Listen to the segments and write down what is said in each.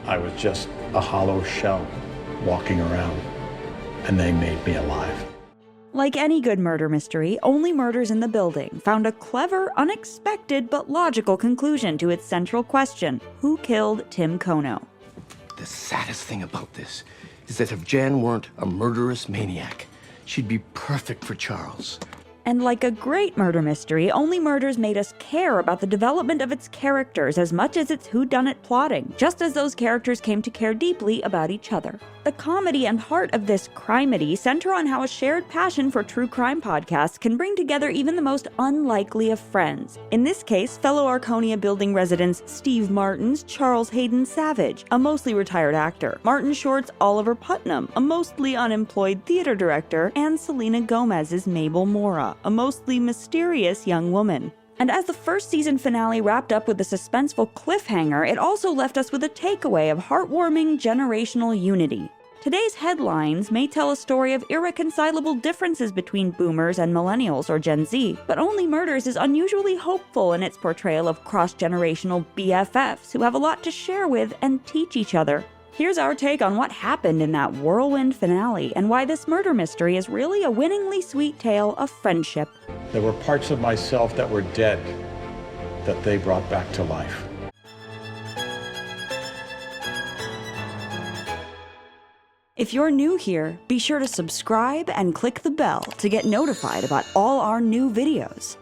I was just a hollow shell walking around, and they made me alive. Like any good murder mystery, Only Murders in the Building found a clever, unexpected, but logical conclusion to its central question: who killed Tim Kono? The saddest thing about this is that if Jan weren't a murderous maniac, she'd be perfect for Charles. And like a great murder mystery, Only Murders made us care about the development of its characters as much as its whodunit plotting, just as those characters came to care deeply about each other. The comedy and heart of this crimedy center on how a shared passion for true crime podcasts can bring together even the most unlikely of friends. In this case, fellow Arconia building residents Steve Martin's Charles-Haden Savage, a mostly retired actor, Martin Short's Oliver Putnam, a mostly unemployed theater director, and Selena Gomez's Mabel Mora, a mostly mysterious young woman. And as the first season finale wrapped up with a suspenseful cliffhanger, it also left us with a takeaway of heartwarming generational unity. Today's headlines may tell a story of irreconcilable differences between boomers and millennials or Gen Z, but Only Murders is unusually hopeful in its portrayal of cross-generational BFFs who have a lot to share with and teach each other. Here's our take on what happened in that whirlwind finale and why this murder mystery is really a winningly sweet tale of friendship. There were parts of myself that were dead that they brought back to life. If you're new here, be sure to subscribe and click the bell to get notified about all our new videos.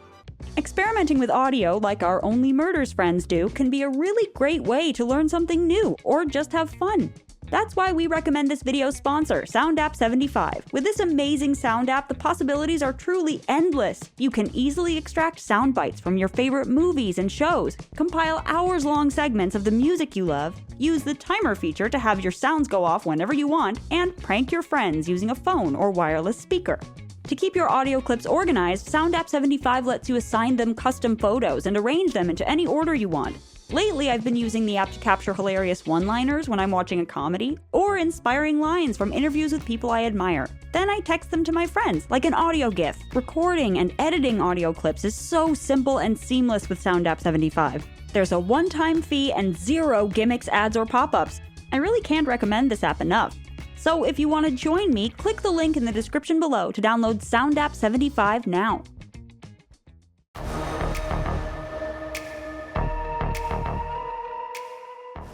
Experimenting with audio, like our Only Murders friends do, can be a really great way to learn something new or just have fun. That's why we recommend this video's sponsor, SoundApp75. With this amazing sound app, the possibilities are truly endless. You can easily extract sound bites from your favorite movies and shows, compile hours-long segments of the music you love, use the timer feature to have your sounds go off whenever you want, and prank your friends using a phone or wireless speaker. To keep your audio clips organized, SoundApp75 lets you assign them custom photos and arrange them into any order you want. Lately, I've been using the app to capture hilarious one-liners when I'm watching a comedy, or inspiring lines from interviews with people I admire. Then I text them to my friends, like an audio GIF. Recording and editing audio clips is so simple and seamless with SoundApp75. There's a one-time fee and zero gimmicks, ads, or pop-ups. I really can't recommend this app enough. So if you want to join me, click the link in the description below to download SoundApp75 now.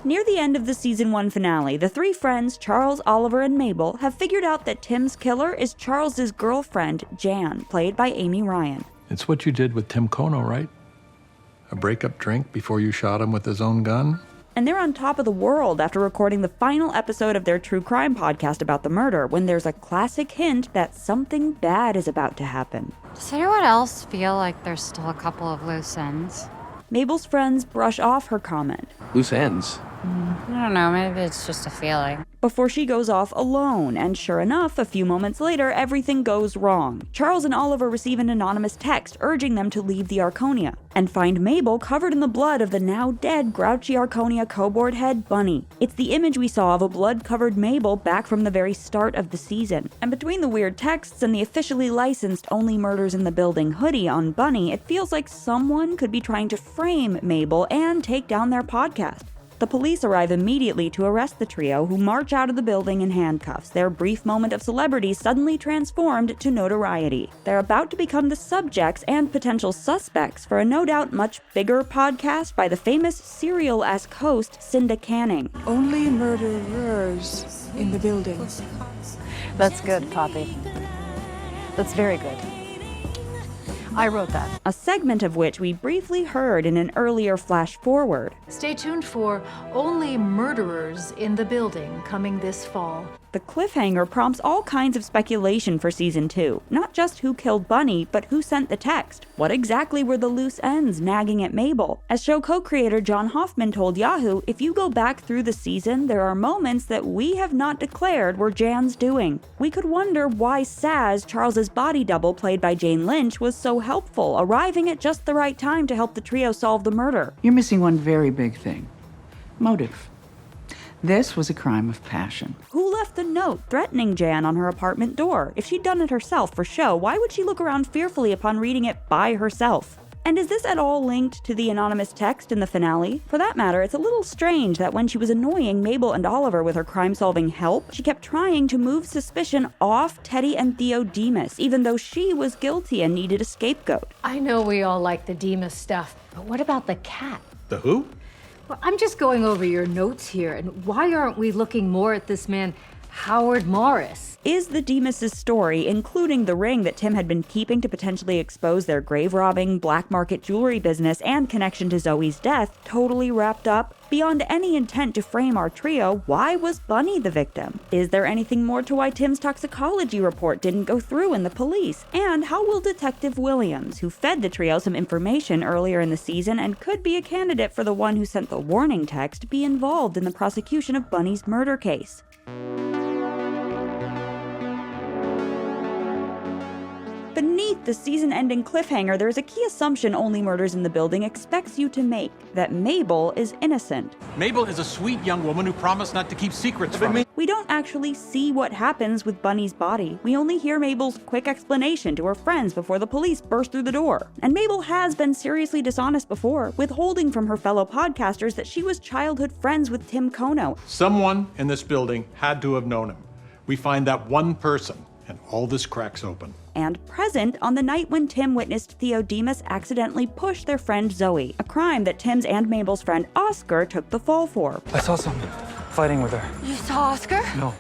Near the end of the season 1 finale, the three friends, Charles, Oliver, and Mabel, have figured out that Tim's killer is Charles's girlfriend, Jan, played by Amy Ryan. It's what you did with Tim Kono, right? A breakup drink before you shot him with his own gun? And they're on top of the world after recording the final episode of their true crime podcast about the murder, when there's a classic hint that something bad is about to happen. Does anyone else feel like there's still a couple of loose ends? Mabel's friends brush off her comment. Loose ends. I don't know, maybe it's just a feeling. Before she goes off alone, and sure enough, a few moments later, everything goes wrong. Charles and Oliver receive an anonymous text urging them to leave the Arconia, and find Mabel covered in the blood of the now dead grouchy Arconia co-board head Bunny. It's the image we saw of a blood-covered Mabel back from the very start of the season. And between the weird texts and the officially licensed Only Murders in the Building hoodie on Bunny, it feels like someone could be trying to frame Mabel and take down their podcast. The police arrive immediately to arrest the trio, who march out of the building in handcuffs, their brief moment of celebrity suddenly transformed to notoriety. They're about to become the subjects and potential suspects for a no doubt much bigger podcast by the famous Serial-esque host Cinda Canning. Only murderers in the building. That's good, Poppy. That's very good. I wrote that. A segment of which we briefly heard in an earlier flash forward. Stay tuned for Only Murderers in the Building, coming this fall. The cliffhanger prompts all kinds of speculation for season 2. Not just who killed Bunny, but who sent the text. What exactly were the loose ends nagging at Mabel? As show co-creator John Hoffman told Yahoo, if you go back through the season, there are moments that we have not declared were Jan's doing. We could wonder why Saz, Charles's body double played by Jane Lynch, was so helpful, arriving at just the right time to help the trio solve the murder. You're missing one very big thing. Motive. This was a crime of passion. Who left the note threatening Jan on her apartment door? If she'd done it herself for show, why would she look around fearfully upon reading it by herself? And is this at all linked to the anonymous text in the finale? For that matter, it's a little strange that when she was annoying Mabel and Oliver with her crime-solving help, she kept trying to move suspicion off Teddy and Theo Demas, even though she was guilty and needed a scapegoat. I know we all like the Demas stuff, but what about the cat? The who? Well, I'm just going over your notes here, and why aren't we looking more at this man, Howard Morris? Is the Demas' story, including the ring that Tim had been keeping to potentially expose their grave-robbing, black market jewelry business and connection to Zoe's death, totally wrapped up? Beyond any intent to frame our trio, why was Bunny the victim? Is there anything more to why Tim's toxicology report didn't go through in the police? And how will Detective Williams, who fed the trio some information earlier in the season and could be a candidate for the one who sent the warning text, be involved in the prosecution of Bunny's murder case? Beneath the season-ending cliffhanger, there is a key assumption Only Murders in the Building expects you to make, that Mabel is innocent. Mabel is a sweet young woman who promised not to keep secrets from me. We don't actually see what happens with Bunny's body. We only hear Mabel's quick explanation to her friends before the police burst through the door. And Mabel has been seriously dishonest before, withholding from her fellow podcasters that she was childhood friends with Tim Kono. Someone in this building had to have known him. We find that one person, and all this cracks open. And present on the night when Tim witnessed Theo Demas accidentally push their friend Zoe, a crime that Tim's and Mabel's friend Oscar took the fall for. I saw someone fighting with her. You saw Oscar? No,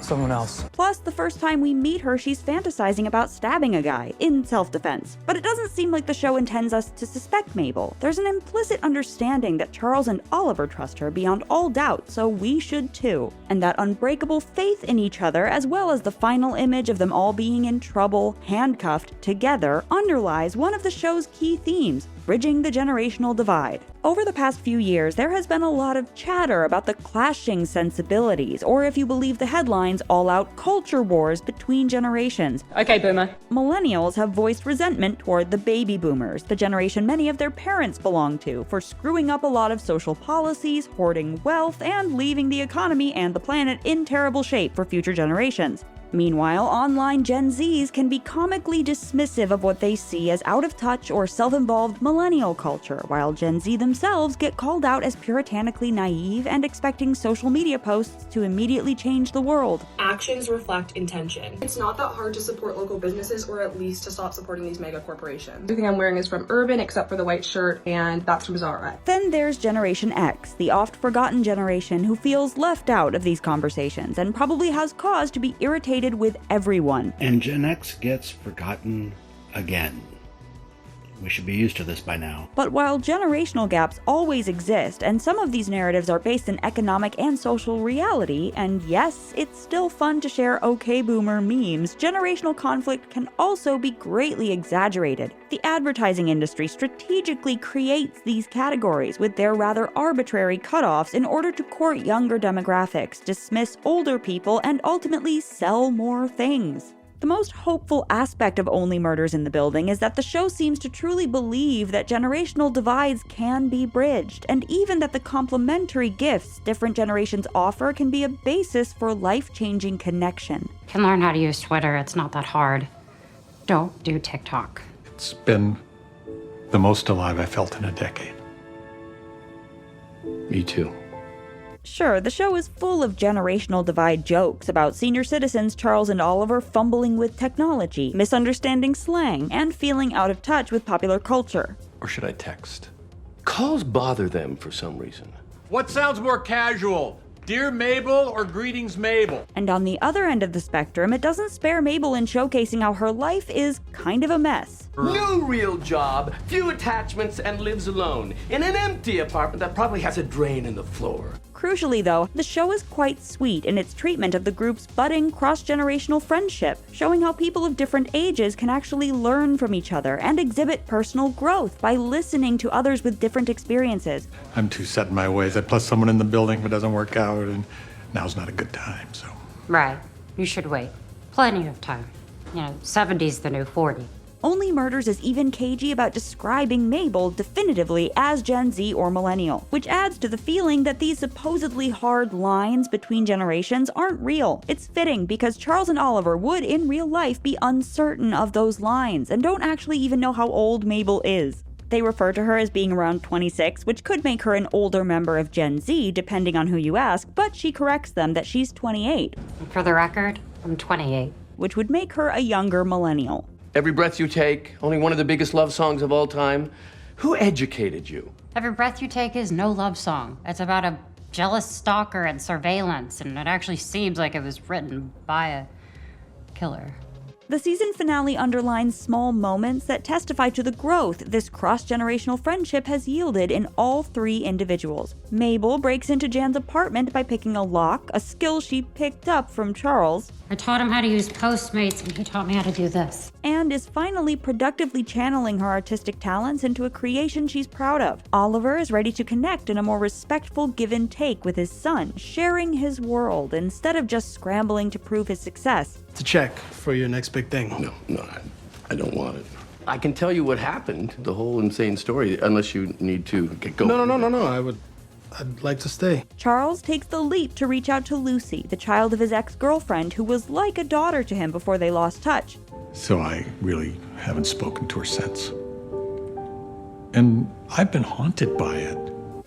someone else. Plus, the first time we meet her, she's fantasizing about stabbing a guy, in self-defense. But it doesn't seem like the show intends us to suspect Mabel. There's an implicit understanding that Charles and Oliver trust her beyond all doubt, so we should too. And that unbreakable faith in each other, as well as the final image of them all being in trouble, handcuffed, together, underlies one of the show's key themes: bridging the generational divide. Over the past few years, there has been a lot of chatter about the clashing sensibilities, or if you believe the headlines, all-out culture wars between generations. Okay, boomer. Millennials have voiced resentment toward the baby boomers, the generation many of their parents belong to, for screwing up a lot of social policies, hoarding wealth, and leaving the economy and the planet in terrible shape for future generations. Meanwhile, online Gen Zs can be comically dismissive of what they see as out-of-touch or self-involved millennial culture, while Gen Z themselves get called out as puritanically naive and expecting social media posts to immediately change the world. Actions reflect intention. It's not that hard to support local businesses, or at least to stop supporting these mega corporations. Everything I'm wearing is from Urban except for the white shirt, and that's from Zara. Then there's Generation X, the oft-forgotten generation who feels left out of these conversations and probably has cause to be irritated with everyone. And Gen X gets forgotten again. We should be used to this by now. But while generational gaps always exist, and some of these narratives are based in economic and social reality, and yes, it's still fun to share okay boomer memes, generational conflict can also be greatly exaggerated. The advertising industry strategically creates these categories with their rather arbitrary cutoffs in order to court younger demographics, dismiss older people, and ultimately sell more things. The most hopeful aspect of Only Murders in the Building is that the show seems to truly believe that generational divides can be bridged, and even that the complementary gifts different generations offer can be a basis for life-changing connection. Can learn how to use Twitter, it's not that hard. Don't do TikTok. It's been the most alive I felt in a decade. Me too. Sure, the show is full of generational divide jokes about senior citizens Charles and Oliver fumbling with technology, misunderstanding slang, and feeling out of touch with popular culture. Or should I text? Calls bother them for some reason. What sounds more casual? Dear Mabel or Greetings Mabel? And on the other end of the spectrum, it doesn't spare Mabel in showcasing how her life is kind of a mess. No real job, few attachments, and lives alone in an empty apartment that probably has a drain in the floor. Crucially, though, the show is quite sweet in its treatment of the group's budding cross-generational friendship, showing how people of different ages can actually learn from each other and exhibit personal growth by listening to others with different experiences. I'm too set in my ways. I plus someone in the building if it doesn't work out, and now's not a good time, so. Right. You should wait. Plenty of time. 70's the new 40. Only Murders is even cagey about describing Mabel definitively as Gen Z or millennial, which adds to the feeling that these supposedly hard lines between generations aren't real. It's fitting because Charles and Oliver would in real life be uncertain of those lines and don't actually even know how old Mabel is. They refer to her as being around 26, which could make her an older member of Gen Z, depending on who you ask, but she corrects them that she's 28. For the record, I'm 28. Which would make her a younger millennial. Every Breath You Take, only one of the biggest love songs of all time. Who educated you? Every Breath You Take is no love song. It's about a jealous stalker and surveillance, and it actually seems like it was written by a killer. The season finale underlines small moments that testify to the growth this cross-generational friendship has yielded in all three individuals. Mabel breaks into Jan's apartment by picking a lock, a skill she picked up from Charles. I taught him how to use Postmates, and he taught me how to do this. And is finally productively channeling her artistic talents into a creation she's proud of. Oliver is ready to connect in a more respectful give and take with his son, sharing his world instead of just scrambling to prove his success. It's a check for your next big thing. No, I don't want it. I can tell you what happened, the whole insane story, unless you need to get going. No. I'd like to stay. Charles takes the leap to reach out to Lucy, the child of his ex-girlfriend, who was like a daughter to him before they lost touch. So I really haven't spoken to her since. And I've been haunted by it.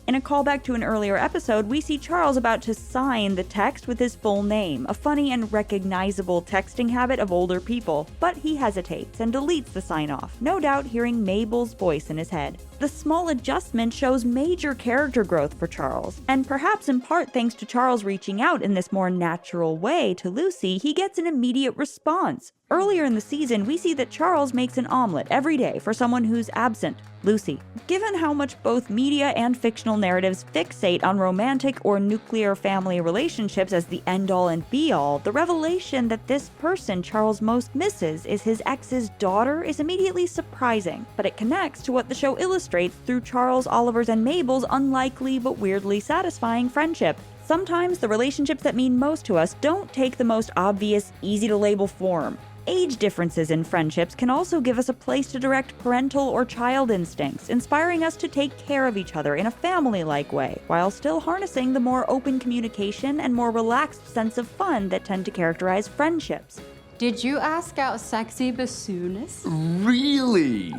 In a callback to an earlier episode, we see Charles about to sign the text with his full name, a funny and recognizable texting habit of older people, but he hesitates and deletes the sign-off, no doubt hearing Mabel's voice in his head. The small adjustment shows major character growth for Charles, and perhaps in part thanks to Charles reaching out in this more natural way to Lucy, he gets an immediate response. Earlier in the season, we see that Charles makes an omelet every day for someone who's absent, Lucy. Given how much both media and fictional narratives fixate on romantic or nuclear family relationships as the end-all and be-all, the revelation that this person Charles most misses is his ex's daughter is immediately surprising, but it connects to what the show illustrates through Charles, Oliver's, and Mabel's unlikely but weirdly satisfying friendship. Sometimes the relationships that mean most to us don't take the most obvious, easy-to-label form. Age differences in friendships can also give us a place to direct parental or child instincts, inspiring us to take care of each other in a family-like way, while still harnessing the more open communication and more relaxed sense of fun that tend to characterize friendships. Did you ask out sexy bassoonist? Really?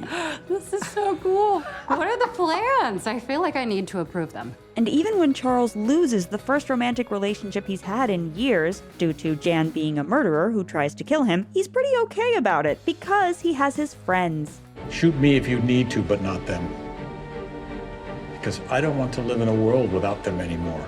This is so cool. What are the plans? I feel like I need to approve them. And even when Charles loses the first romantic relationship he's had in years, due to Jan being a murderer who tries to kill him, he's pretty okay about it, because he has his friends. Shoot me if you need to, but not them. Because I don't want to live in a world without them anymore.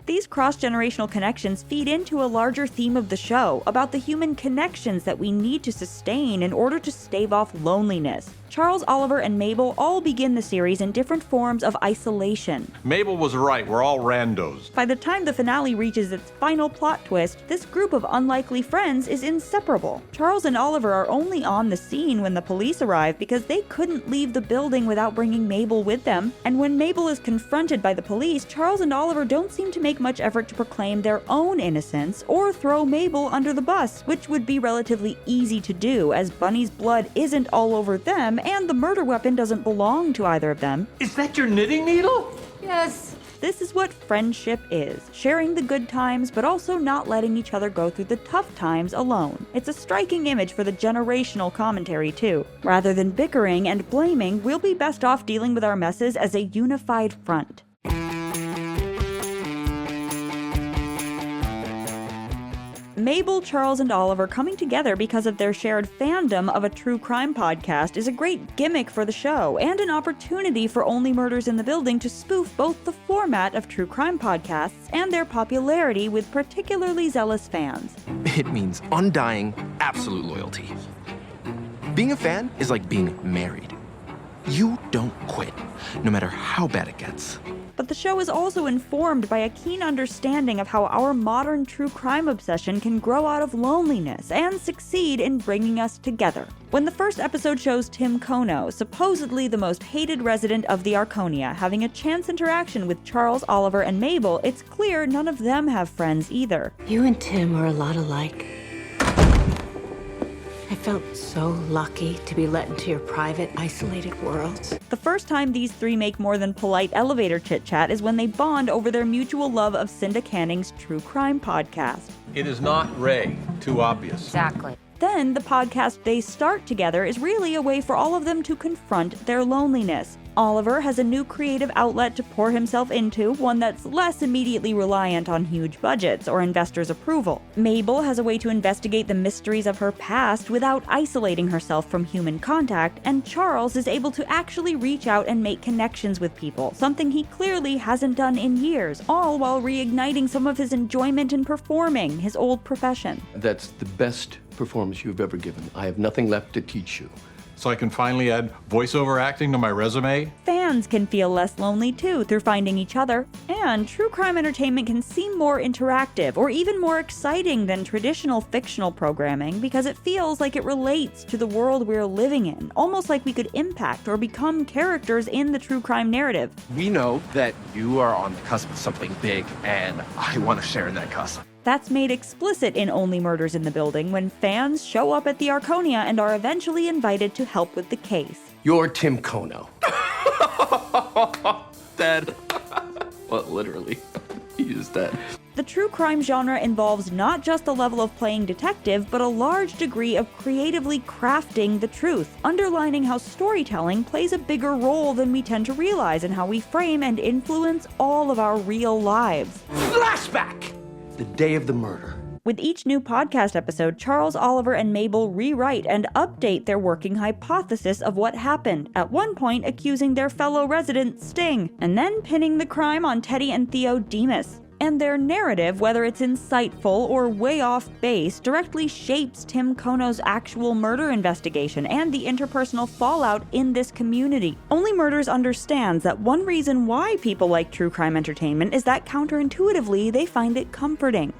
These cross-generational connections feed into a larger theme of the show, about the human connections that we need to sustain in order to stave off loneliness. Charles, Oliver, and Mabel all begin the series in different forms of isolation. Mabel was right, we're all randos. By the time the finale reaches its final plot twist, this group of unlikely friends is inseparable. Charles and Oliver are only on the scene when the police arrive because they couldn't leave the building without bringing Mabel with them. And when Mabel is confronted by the police, Charles and Oliver don't seem to make much effort to proclaim their own innocence or throw Mabel under the bus, which would be relatively easy to do as Bunny's blood isn't all over them and the murder weapon doesn't belong to either of them. Is that your knitting needle? Yes. This is what friendship is, sharing the good times but also not letting each other go through the tough times alone. It's a striking image for the generational commentary too. Rather than bickering and blaming, we'll be best off dealing with our messes as a unified front. Mabel, Charles, and Oliver coming together because of their shared fandom of a true crime podcast is a great gimmick for the show, and an opportunity for Only Murders in the Building to spoof both the format of true crime podcasts and their popularity with particularly zealous fans. It means undying, absolute loyalty. Being a fan is like being married. You don't quit, no matter how bad it gets. But the show is also informed by a keen understanding of how our modern true crime obsession can grow out of loneliness and succeed in bringing us together. When the first episode shows Tim Kono, supposedly the most hated resident of the Arconia, having a chance interaction with Charles, Oliver, and Mabel, it's clear none of them have friends either. You and Tim are a lot alike. I felt so lucky to be let into your private, isolated worlds. The first time these three make more than polite elevator chit-chat is when they bond over their mutual love of Cinda Canning's true crime podcast. It is not Ray. Too obvious. Exactly. Then, the podcast they start together is really a way for all of them to confront their loneliness. Oliver has a new creative outlet to pour himself into, one that's less immediately reliant on huge budgets or investors' approval. Mabel has a way to investigate the mysteries of her past without isolating herself from human contact, and Charles is able to actually reach out and make connections with people, something he clearly hasn't done in years, all while reigniting some of his enjoyment in performing, his old profession. That's the best performance you've ever given. I have nothing left to teach you. So I can finally add voiceover acting to my resume? Fans can feel less lonely too through finding each other, and true crime entertainment can seem more interactive or even more exciting than traditional fictional programming because it feels like it relates to the world we're living in, almost like we could impact or become characters in the true crime narrative. We know that you are on the cusp of something big, and I want to share in that cusp. That's made explicit in Only Murders in the Building when fans show up at the Arconia and are eventually invited to help with the case. You're Tim Kono. Dead. Well, literally. He is dead. The true crime genre involves not just a level of playing detective, but a large degree of creatively crafting the truth, underlining how storytelling plays a bigger role than we tend to realize in how we frame and influence all of our real lives. Flashback! The day of the murder. With each new podcast episode, Charles, Oliver, and Mabel rewrite and update their working hypothesis of what happened, at one point accusing their fellow resident Sting, and then pinning the crime on Teddy and Theo Demas. And their narrative, whether it's insightful or way off base, directly shapes Tim Kono's actual murder investigation and the interpersonal fallout in this community. Only Murders understands that one reason why people like true crime entertainment is that counterintuitively they find it comforting.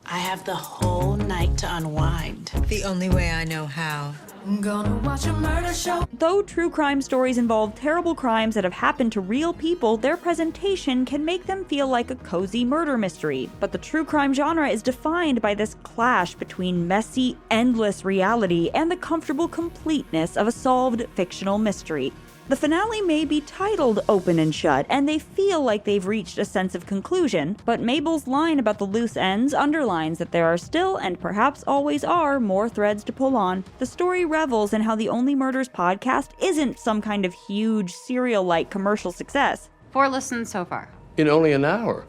I have the whole night to unwind. The only way I know how. I'm gonna watch a murder show. Though true crime stories involve terrible crimes that have happened to real people, their presentation can make them feel like a cozy murder mystery. But the true crime genre is defined by this clash between messy, endless reality and the comfortable completeness of a solved fictional mystery. The finale may be titled Open and Shut, and they feel like they've reached a sense of conclusion, but Mabel's line about the loose ends underlines that there are still, and perhaps always are, more threads to pull on. The story revels in how the Only Murders podcast isn't some kind of huge, serial-like commercial success. 4 listens so far. In only an hour.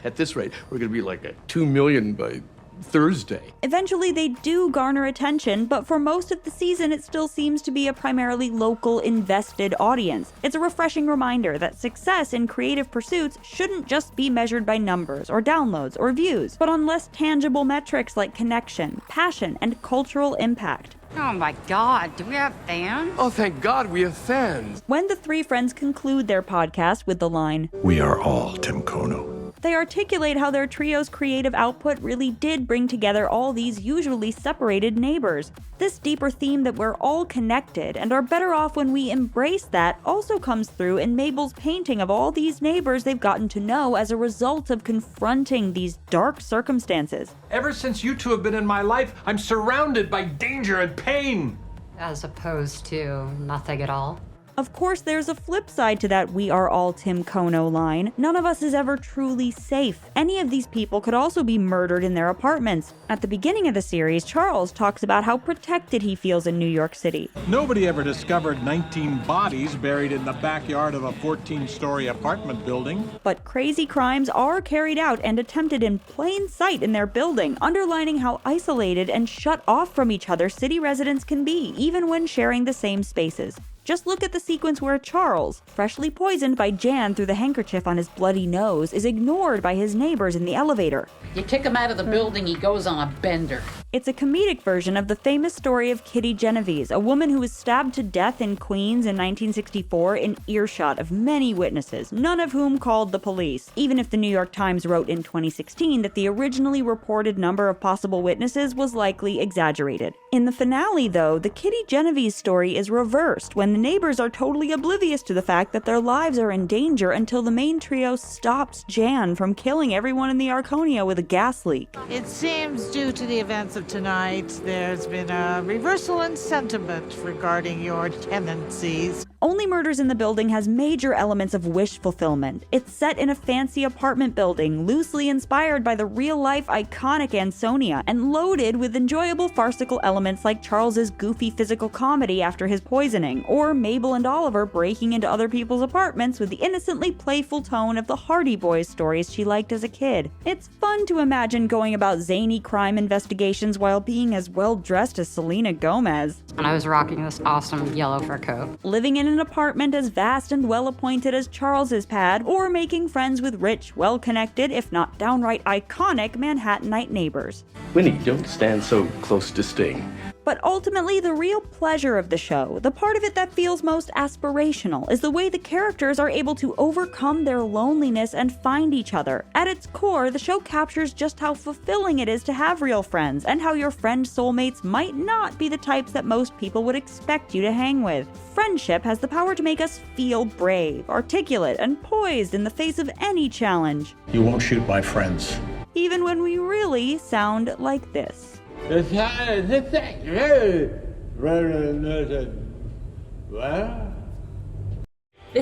At this rate, we're going to be like at 2 million by Thursday. Eventually, they do garner attention, but for most of the season, it still seems to be a primarily local, invested audience. It's a refreshing reminder that success in creative pursuits shouldn't just be measured by numbers or downloads or views, but on less tangible metrics like connection, passion, and cultural impact. Oh my god, do we have fans? Oh, thank God we have fans. When the three friends conclude their podcast with the line, "We are all Tim Kono," they articulate how their trio's creative output really did bring together all these usually separated neighbors. This deeper theme that we're all connected and are better off when we embrace that also comes through in Mabel's painting of all these neighbors they've gotten to know as a result of confronting these dark circumstances. Ever since you two have been in my life, I'm surrounded by danger and pain. As opposed to nothing at all. Of course, there's a flip side to that "we are all Tim Kono" line. None of us is ever truly safe. Any of these people could also be murdered in their apartments. At the beginning of the series, Charles talks about how protected he feels in New York City. Nobody ever discovered 19 bodies buried in the backyard of a 14-story apartment building. But crazy crimes are carried out and attempted in plain sight in their building, underlining how isolated and shut off from each other city residents can be, even when sharing the same spaces. Just look at the sequence where Charles, freshly poisoned by Jan through the handkerchief on his bloody nose, is ignored by his neighbors in the elevator. You kick him out of the building, he goes on a bender. It's a comedic version of the famous story of Kitty Genovese, a woman who was stabbed to death in Queens in 1964 in earshot of many witnesses, none of whom called the police, even if the New York Times wrote in 2016 that the originally reported number of possible witnesses was likely exaggerated. In the finale, though, the Kitty Genovese story is reversed when the neighbors are totally oblivious to the fact that their lives are in danger until the main trio stops Jan from killing everyone in the Arconia with a gas leak. It seems due to the events of tonight, there's been a reversal in sentiment regarding your tendencies. Only Murders in the Building has major elements of wish fulfillment. It's set in a fancy apartment building, loosely inspired by the real-life iconic Ansonia, and loaded with enjoyable farcical elements like Charles's goofy physical comedy after his poisoning, or Mabel and Oliver breaking into other people's apartments with the innocently playful tone of the Hardy Boys stories she liked as a kid. It's fun to imagine going about zany crime investigations while being as well-dressed as Selena Gomez. And I was rocking this awesome yellow fur coat. Living in an apartment as vast and well-appointed as Charles's pad, or making friends with rich, well-connected, if not downright iconic Manhattanite neighbors. Winnie, don't stand so close to Sting. But ultimately, the real pleasure of the show, the part of it that feels most aspirational, is the way the characters are able to overcome their loneliness and find each other. At its core, the show captures just how fulfilling it is to have real friends, and how your friend soulmates might not be the types that most people would expect you to hang with. Friendship has the power to make us feel brave, articulate, and poised in the face of any challenge. You won't shoot my friends. Even when we really sound like this. This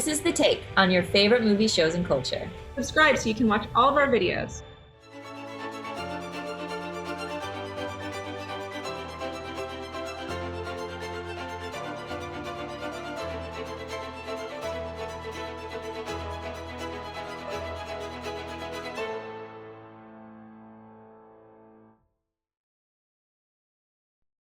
is The Take on your favorite movie, shows, and culture. Subscribe so you can watch all of our videos.